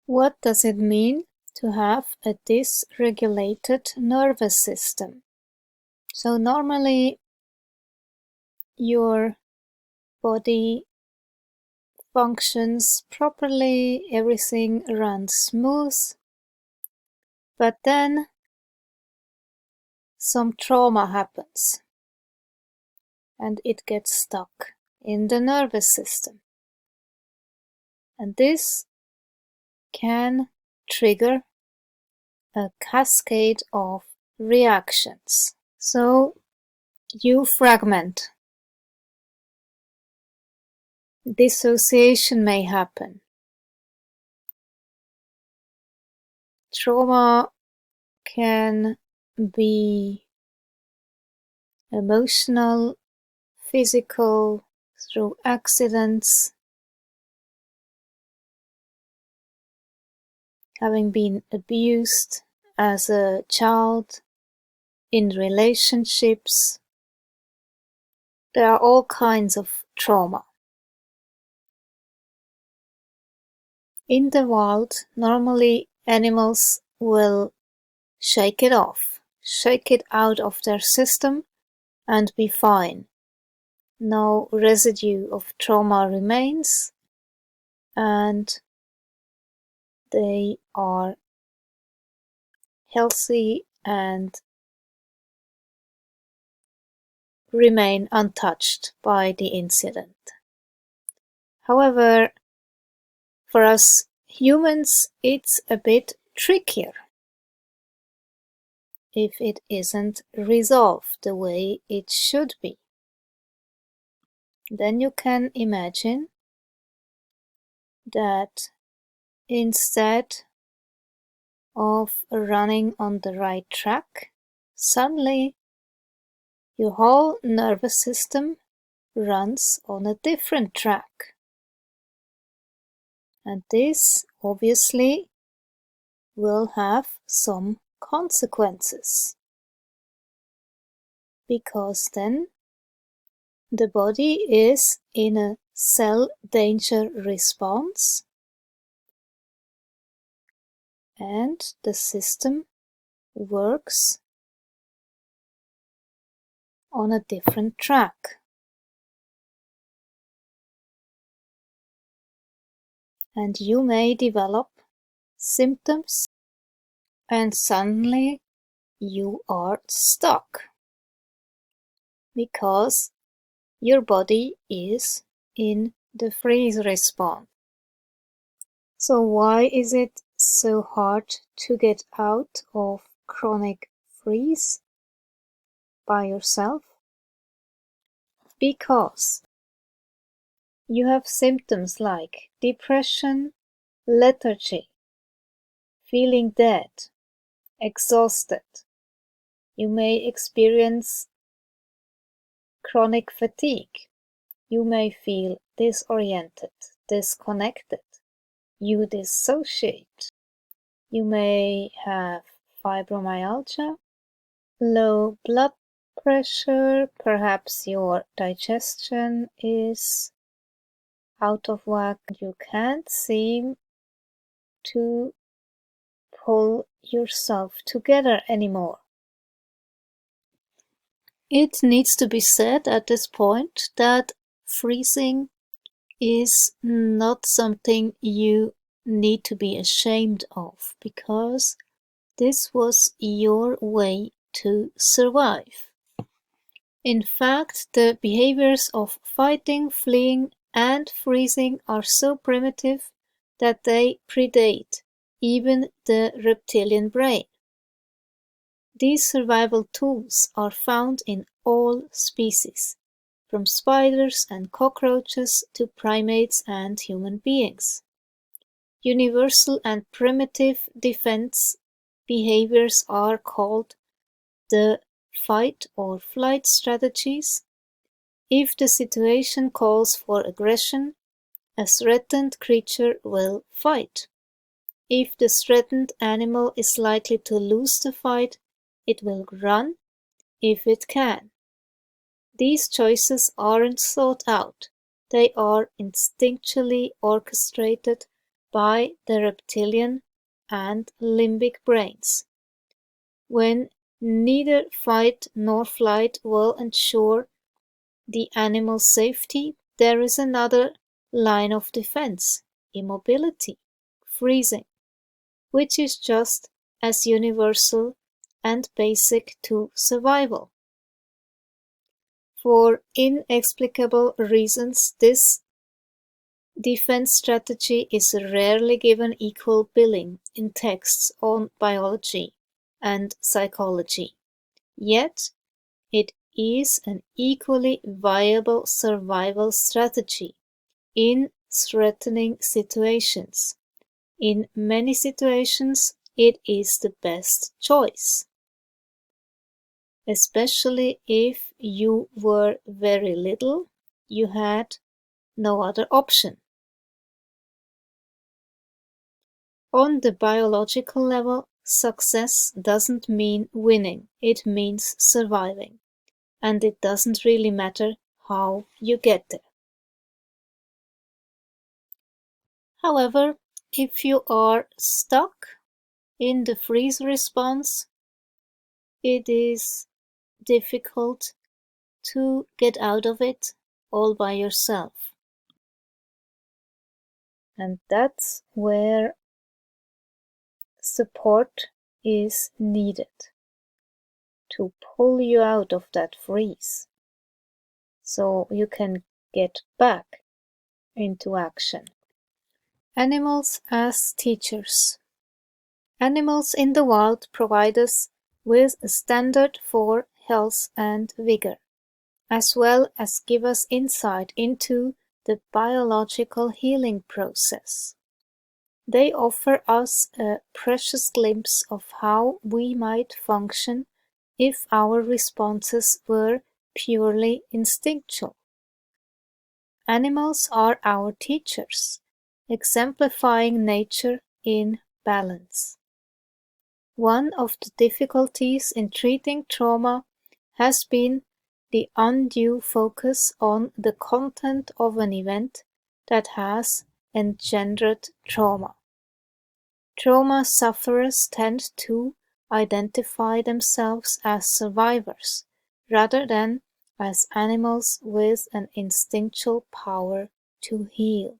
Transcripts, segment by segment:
What does it mean to have a dysregulated nervous system? So normally your body functions properly, everything runs smooth, but then some trauma happens and it gets stuck in the nervous system. And this can trigger a cascade of reactions. So you fragment. Dissociation may happen. Trauma can be emotional, physical, through accidents, having been abused as a child, in relationships. There are all kinds of trauma. In the wild, normally animals will shake it off, shake it out of their system and be fine. No residue of trauma remains and they are healthy and remain untouched by the incident. However, for us humans, it's a bit trickier if it isn't resolved the way it should be. Then you can imagine that instead of running on the right track, suddenly your whole nervous system runs on a different track. And this obviously will have some consequences, because then the body is in a cell danger response and the system works on a different track. And you may develop symptoms and suddenly you are stuck because your body is in the freeze response. So why is it so hard to get out of chronic freeze by yourself? Because you have symptoms like depression, lethargy, feeling dead, exhausted. You may experience chronic fatigue. You may feel disoriented, disconnected. You dissociate. You may have fibromyalgia, low blood pressure, perhaps your digestion is out of whack. You can't seem to pull yourself together anymore. It needs to be said at this point that freezing is not something you need to be ashamed of, because this was your way to survive. In fact, the behaviors of fighting, fleeing, and freezing are so primitive that they predate even the reptilian brain. These survival tools are found in all species, from spiders and cockroaches to primates and human beings. Universal and primitive defense behaviors are called the fight or flight strategies. If the situation calls for aggression, a threatened creature will fight. If the threatened animal is likely to lose the fight, it will run if it can. These choices aren't thought out, they are instinctually orchestrated by the reptilian and limbic brains. When neither fight nor flight will ensure the animal's safety, there is another line of defense: immobility, freezing, which is just as universal and basic to survival. For inexplicable reasons, this defense strategy is rarely given equal billing in texts on biology and psychology. Yet, it is an equally viable survival strategy in threatening situations. In many situations, it is the best choice, especially if you were very little, you had no other option. On the biological level, success doesn't mean winning, it means surviving, and it doesn't really matter how you get there. However, if you are stuck in the freeze response, it is difficult to get out of it all by yourself. And that's where support is needed to pull you out of that freeze so you can get back into action. Animals as teachers. Animals in the wild provide us with a standard for health and vigor, as well as give us insight into the biological healing process. They offer us a precious glimpse of how we might function if our responses were purely instinctual. Animals are our teachers, exemplifying nature in balance. One of the difficulties in treating trauma has been the undue focus on the content of an event that has engendered trauma. Trauma sufferers tend to identify themselves as survivors rather than as animals with an instinctual power to heal.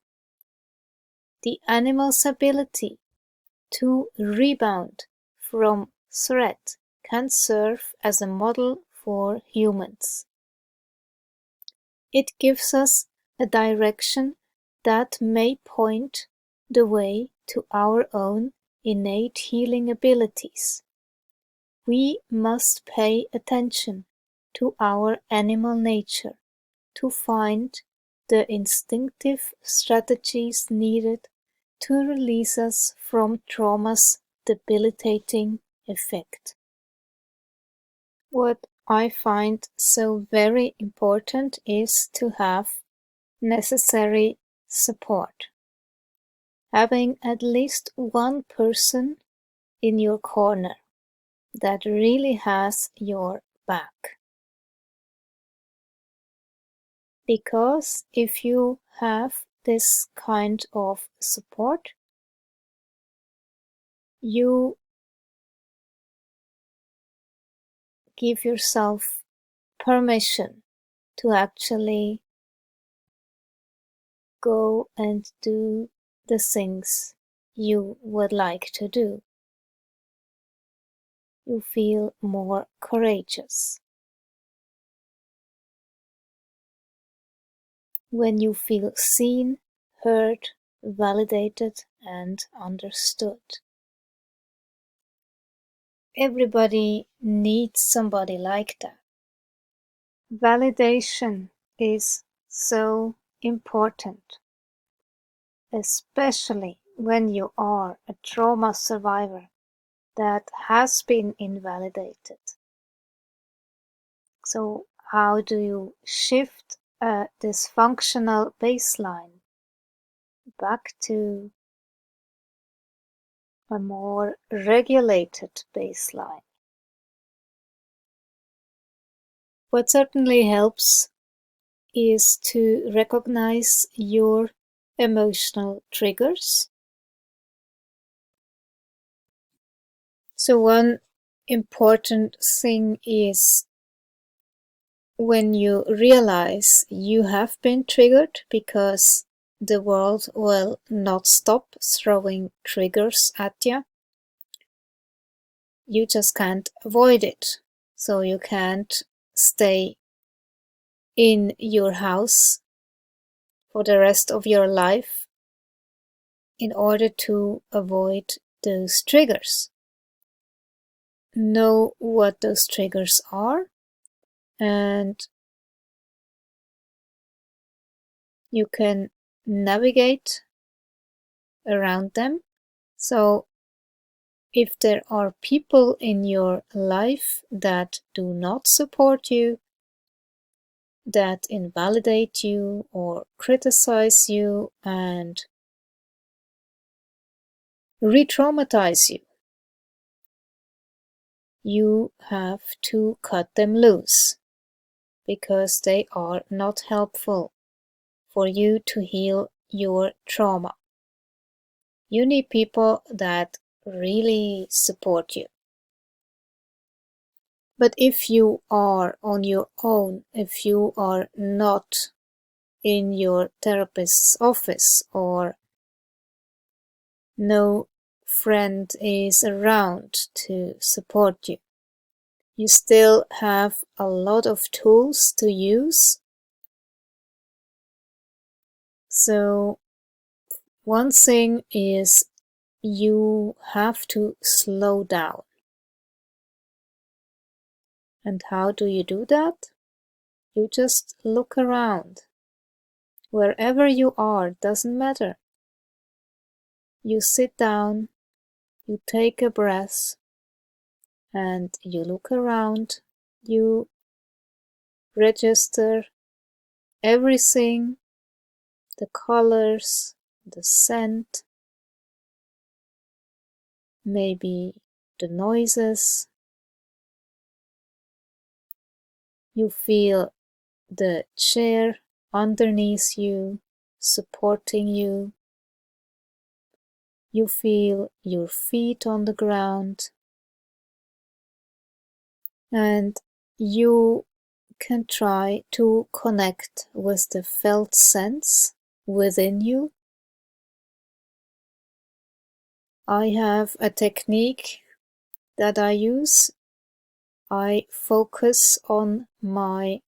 The animal's ability to rebound from threat can serve as a model for humans. It gives us a direction that may point the way to our own innate healing abilities. We must pay attention to our animal nature to find the instinctive strategies needed to release us from trauma's debilitating effect. What I find so very important is to have necessary support. Having at least one person in your corner that really has your back. Because if you have this kind of support, you give yourself permission to actually go and do the things you would like to do. You feel more courageous. When you feel seen, heard, validated, and understood. Everybody needs somebody like that. Validation is so important, especially when you are a trauma survivor that has been invalidated. So how do you shift a dysfunctional baseline back to a more regulated baseline? What certainly helps is to recognize your emotional triggers So one important thing is when you realize you have been triggered, because the world will not stop throwing triggers at you. You just can't avoid it. So you can't stay in your house for the rest of your life in order to avoid those triggers. Know what those triggers are, and you can navigate around them. So if there are people in your life that do not support you, that invalidate you or criticize you and re-traumatize you, you have to cut them loose, because they are not helpful for you to heal your trauma. You need people that really support you. But if you are on your own, if you are not in your therapist's office, or no friend is around to support you, you still have a lot of tools to use. So one thing is you have to slow down. And how do you do that? You just look around. Wherever you are, doesn't matter. You sit down, you take a breath, and you look around. You register everything, the colors, the scent, maybe the noises. You feel the chair underneath you, supporting you. You feel your feet on the ground. And you can try to connect with the felt sense within you. I have a technique that I use. I focus on my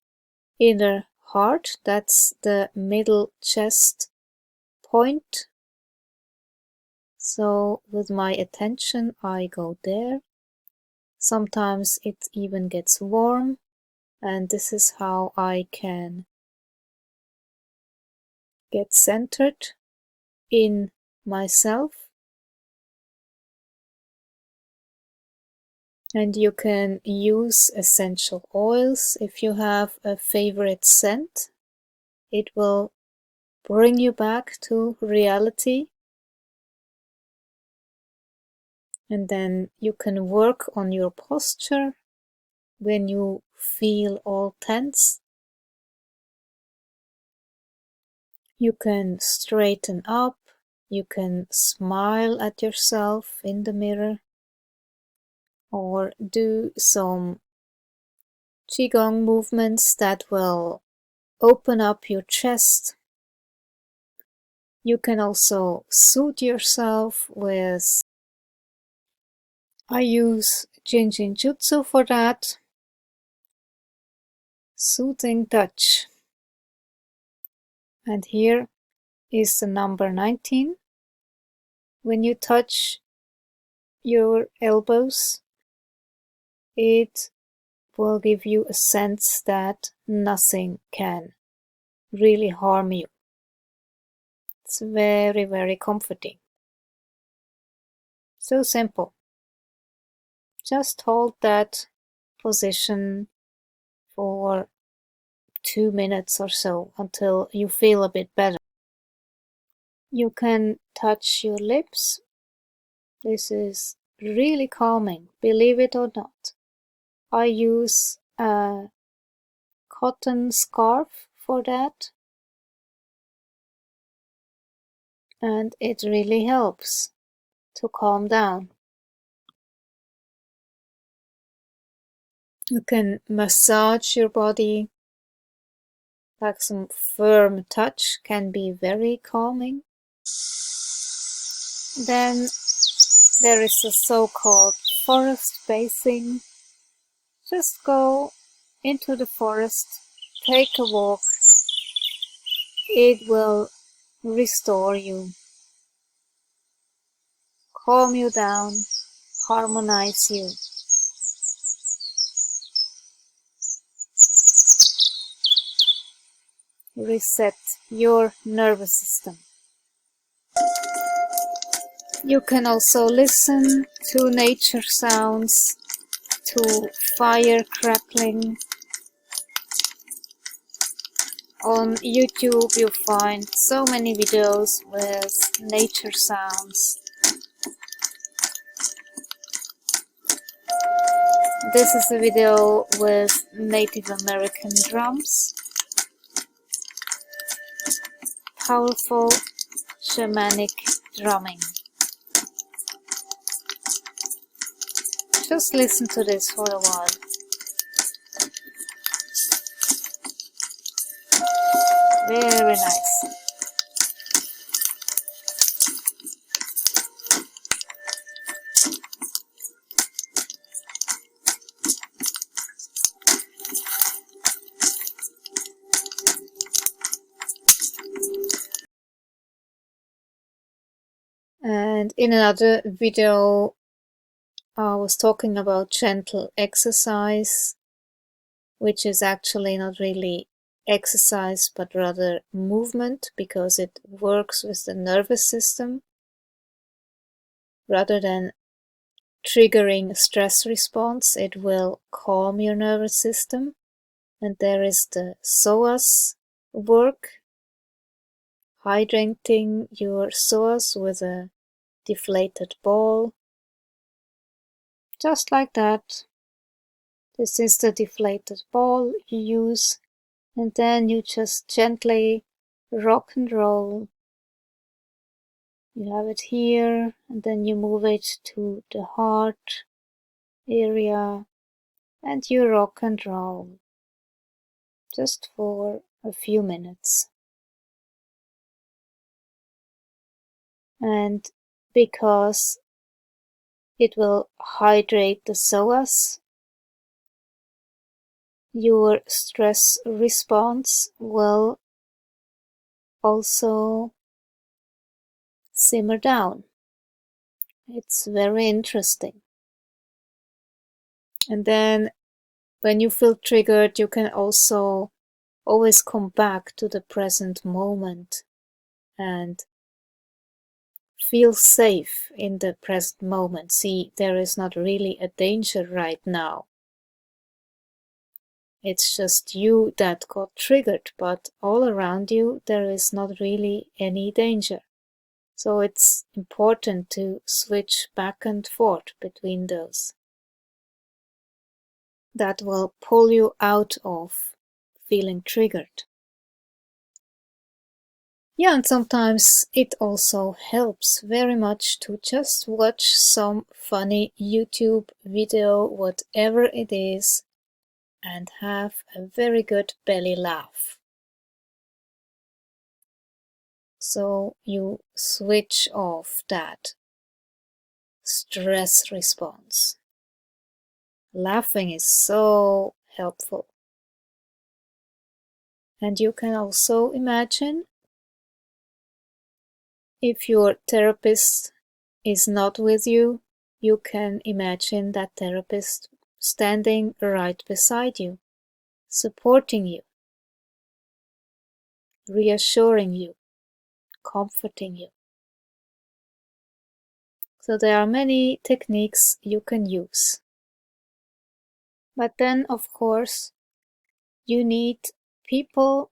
inner heart, that's the middle chest point. So with my attention I go there. Sometimes it even gets warm, and this is how I can get centered in myself. And you can use essential oils if you have a favorite scent. It will bring you back to reality. And then you can work on your posture when you feel all tense. You can straighten up. You can smile at yourself in the mirror, or do some Qigong movements that will open up your chest. You can also soothe yourself with, I use Jinjin-jutsu for that, soothing touch. And here is the number 19. When you touch your elbows, it will give you a sense that nothing can really harm you. It's very, very comforting. So simple. Just hold that position for 2 minutes or so until you feel a bit better. You can touch your lips. This is really calming, believe it or not. I use a cotton scarf for that, and it really helps to calm down. You can massage your body, like some firm touch can be very calming. Then there is a so-called forest bathing. Just go into the forest, take a walk. It will restore you, calm you down, harmonize you. Reset your nervous system. You can also listen to nature sounds, to fire crackling. On YouTube you find so many videos with nature sounds. This is a video with Native American drums. Powerful shamanic drumming. Just listen to this for a while. Very nice. And in another video, I was talking about gentle exercise, which is actually not really exercise, but rather movement, because it works with the nervous system rather than triggering a stress response. It will calm your nervous system. And there is the Psoas Work, hydrating your psoas with a deflated ball. Just like that. This is the deflated ball you use, and then you just gently rock and roll. You have it here, and then you move it to the heart area, and you rock and roll just for a few minutes. And because it will hydrate the psoas, your stress response will also simmer down. It's very interesting. And then when you feel triggered, you can also always come back to the present moment and feel safe in the present moment. See, there is not really a danger right now. It's just you that got triggered, but all around you there is not really any danger. So it's important to switch back and forth between those. That will pull you out of feeling triggered. Yeah, and sometimes it also helps very much to just watch some funny YouTube video, whatever it is, and have a very good belly laugh. So you switch off that stress response. Laughing is so helpful. And you can also imagine, if your therapist is not with you, you can imagine that therapist standing right beside you, supporting you, reassuring you, comforting you. So there are many techniques you can use. But then, of course, you need people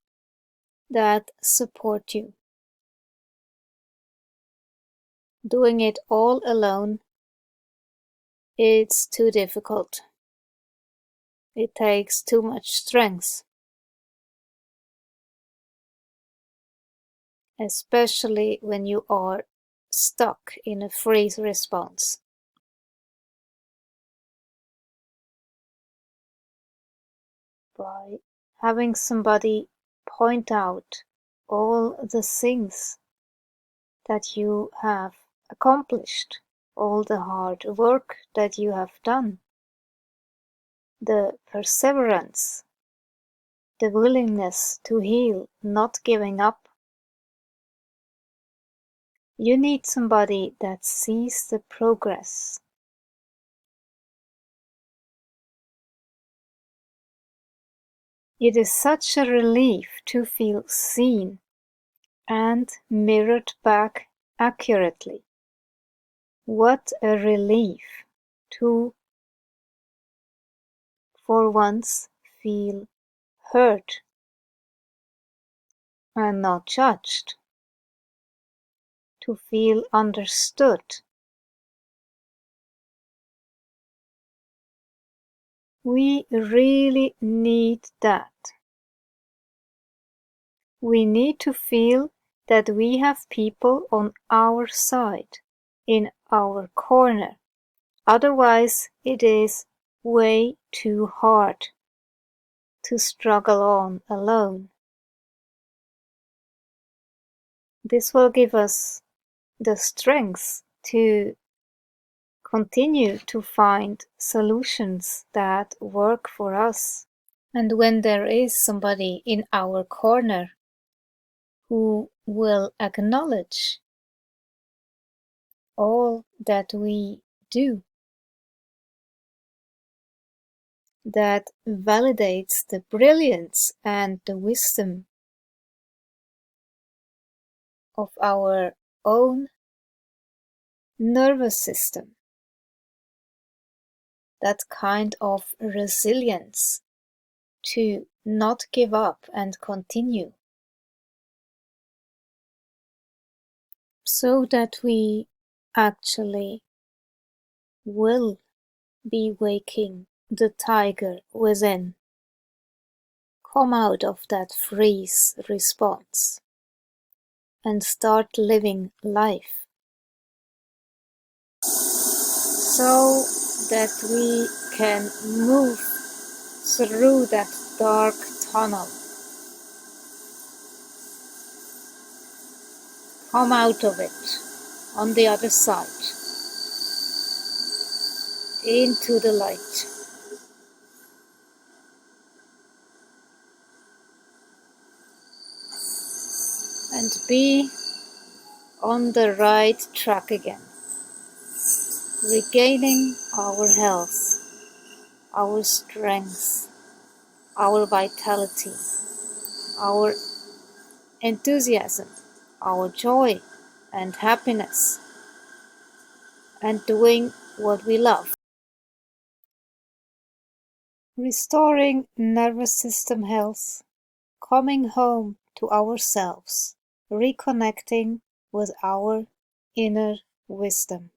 that support you. Doing it all alone, it's too difficult. It takes too much strength. Especially when you are stuck in a freeze response. by having somebody point out all the things that you have accomplished, all the hard work that you have done, the perseverance, the willingness to heal, not giving up. You need somebody that sees the progress. It is such a relief to feel seen and mirrored back accurately. What a relief to, for once, feel heard and not judged, to feel understood. We really need that. We need to feel that we have people on our side, in our corner. Otherwise, it is way too hard to struggle on alone. This will give us the strength to continue to find solutions that work for us. And when there is somebody in our corner who will acknowledge all that we do, that validates the brilliance and the wisdom of our own nervous system, that kind of resilience to not give up and continue, so that we actually will be waking the tiger within, come out of that freeze response and start living life, so that we can move through that dark tunnel, come out of it on the other side, into the light. And be on the right track again, regaining our health, our strength, our vitality, our enthusiasm, our joy and happiness, and doing what we love. Restoring nervous system health, coming home to ourselves, reconnecting with our inner wisdom.